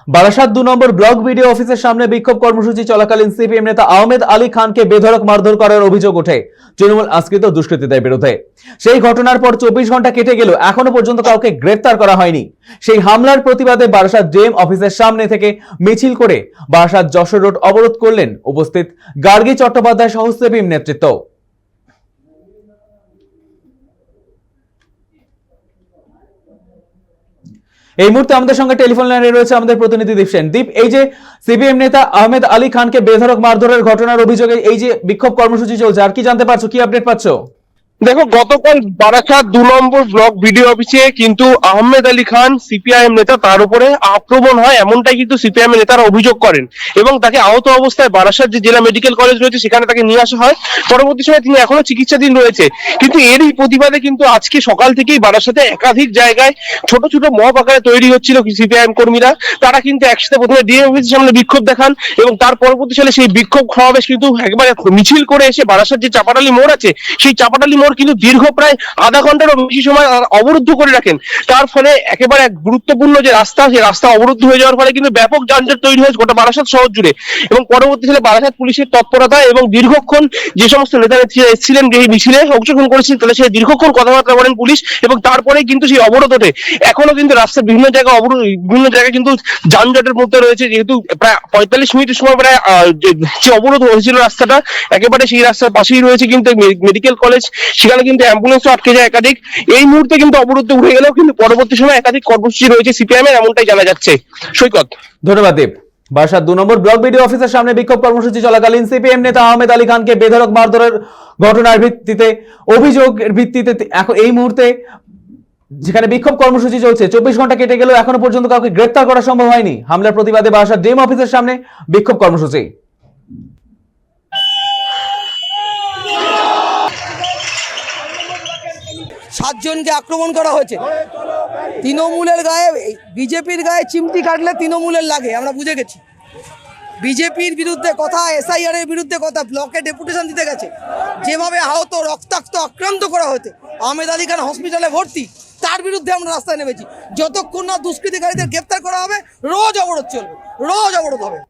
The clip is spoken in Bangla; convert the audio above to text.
বারাসাত 2 নম্বর ব্লক বিডিও অফিসের সামনে বিক্ষোভ কর্মসূচি চলাকালীন সিপিএম নেতা আহমেদ আলী খানকে বেধড়ক মারধর করার অভিযোগ ওঠে তৃণমূল আশ্রিত দুষ্কৃতীদের বিরুদ্ধে। সেই ঘটনার পর 24 ঘন্টা কেটে গেল, এখনো পর্যন্ত কাউকে গ্রেফতার করা হয়নি। সেই হামলার প্রতিবাদে বারাসাত ডিএম অফিসের সামনে থেকে মিছিল করে বারাসাত যশোর রোড অবরোধ করলেন উপস্থিত গার্গী চট্টোপাধ্যায় সহ সিপিএম নেতৃত্ব। এই মুহূর্তে আমাদের সঙ্গে টেলিফোন লাইনে রয়েছে আমাদের প্রতিনিধি দীপ সেন। দীপ, এই যে সিপিএম নেতা আহমেদ আলী খানকে বেধড়ক মারধরের ঘটনার অভিযোগে এই যে বিক্ষোভ কর্মসূচি চলছে, আর কি জানতে পারছো, কি আপডেট পাচ্ছ? দেখো, গতকাল বারাসাত 2 নম্বর ব্লক বিডিও অফিসে কিন্তু আহমেদ আলী খান সিপিআইএম নেতা তার উপরে আক্রমণ হয়, এমনটাই কিন্তু সিপিআইএম নেতারা অভিযোগ করেন এবং তাকে আহত অবস্থায় বারাসাত যে জেলা মেডিকেল কলেজ রয়েছে সেখানে তাকে নিয়ে আসা হয়। পরবর্তী সময় তিনি এখনো চিকিৎসাধীন রয়েছে। কিন্তু এরই প্রতিবাদে কিন্তু আজকে সকাল থেকেই বারাসাতে একাধিক জায়গায় ছোট ছোট মব আকারে তৈরি হচ্ছিল সিপিআইএম কর্মীরা। তারা কিন্তু একসাথে প্রথমে ডিএম অফিসের সামনে বিক্ষোভ দেখান এবং তার পরবর্তী সালে সেই বিক্ষোভ সমাবেশ কিন্তু একবারে মিছিল করে এসে বারাসাত যে চাপাটালি মোড় আছে সেই চাপাটালি মোড় কিন্তু দীর্ঘ প্রায় আধা ঘন্টারও বেশি সময় অবরুদ্ধ করে রাখেন। তার ফলে একেবারে এক গুরুত্বপূর্ণ যে রাস্তা, সেই রাস্তা অবরুদ্ধ হয়ে যাওয়ার ফলে কিন্তু ব্যাপক যানজট তৈরি হয়েছে গোটা বারাসাত শহর জুড়ে। এবং পরবর্তী সালে বারাসাত পুলিশের তৎপরতা এবং দীর্ঘক্ষণ যে সমস্ত নেতারা এসেছিলেন এই মিছিলে অংশগ্রহণ করেছিলেন তাদের সাথে দীর্ঘক্ষণ কথাবার্তা বলেন পুলিশ এবং তারপরে কিন্তু সেই অবরোধ ওঠে। এখনো কিন্তু রাস্তার বিভিন্ন জায়গায় কিন্তু যানজটের মধ্যে রয়েছে, যেহেতু প্রায় 45 মিনিটের সময় প্রায় যে অবরোধ হয়েছিল রাস্তাটা একেবারে সেই রাস্তার পাশেই রয়েছে কিন্তু মেডিকেল কলেজ, সেখানে কিন্তু অ্যাম্বুলেন্সও আটকে যায় একাধিক। এই মুহূর্তে কিন্তু অবরুদ্ধ উঠে গেলেও কিন্তু পরবর্তী সময় একাধিক কর্মসূচি রয়েছে সিপিএম এর, এমনটাই জানা যাচ্ছে। সৈকত, ধন্যবাদ দীপ। বারাসাত 2 নম্বর ব্লক বিডিও অফিসের সামনে বিক্ষোভ কর্মসূচি চলাকালীন সিপিএম নেতা আহমেদ আলী খানকে বেধড়ক মারধরের ঘটনার ভিত্তিতে অভিযোগের ভিত্তিতে এখন এই মুহূর্তে যেখানে বিক্ষোভ কর্মসূচি চলছে 24 ঘন্টা কেটে গেলেও এখনো পর্যন্ত কাউকে গ্রেফতার করা সম্ভব হয়নি। হামলার প্রতিবাদে বারাসাত ডিএম অফিসের সামনে বিক্ষোভ কর্মসূচি। সাতজনকে আক্রমণ করা হয়েছে। তৃণমূলের গায়ে, বিজেপির গায়ে চিমটি কাটলে তৃণমূলের লাগে, আমরা বুঝে গেছি। বিজেপির বিরুদ্ধে কথা, এসআইআর এর বিরুদ্ধে কথা, ব্লকে ডেপুটেশন দিতে গেছে। যেভাবে আহত, রক্তাক্ত, আক্রান্ত করা হয়েছে, আহমেদ আলী খান হসপিটালে ভর্তি, তার বিরুদ্ধে আমরা রাস্তায় নেমেছি। যতক্ষণ না দুষ্কৃতিকারীদের গ্রেপ্তার করা হবে রোজ অবরোধ চলবে, রোজ অবরোধ হবে।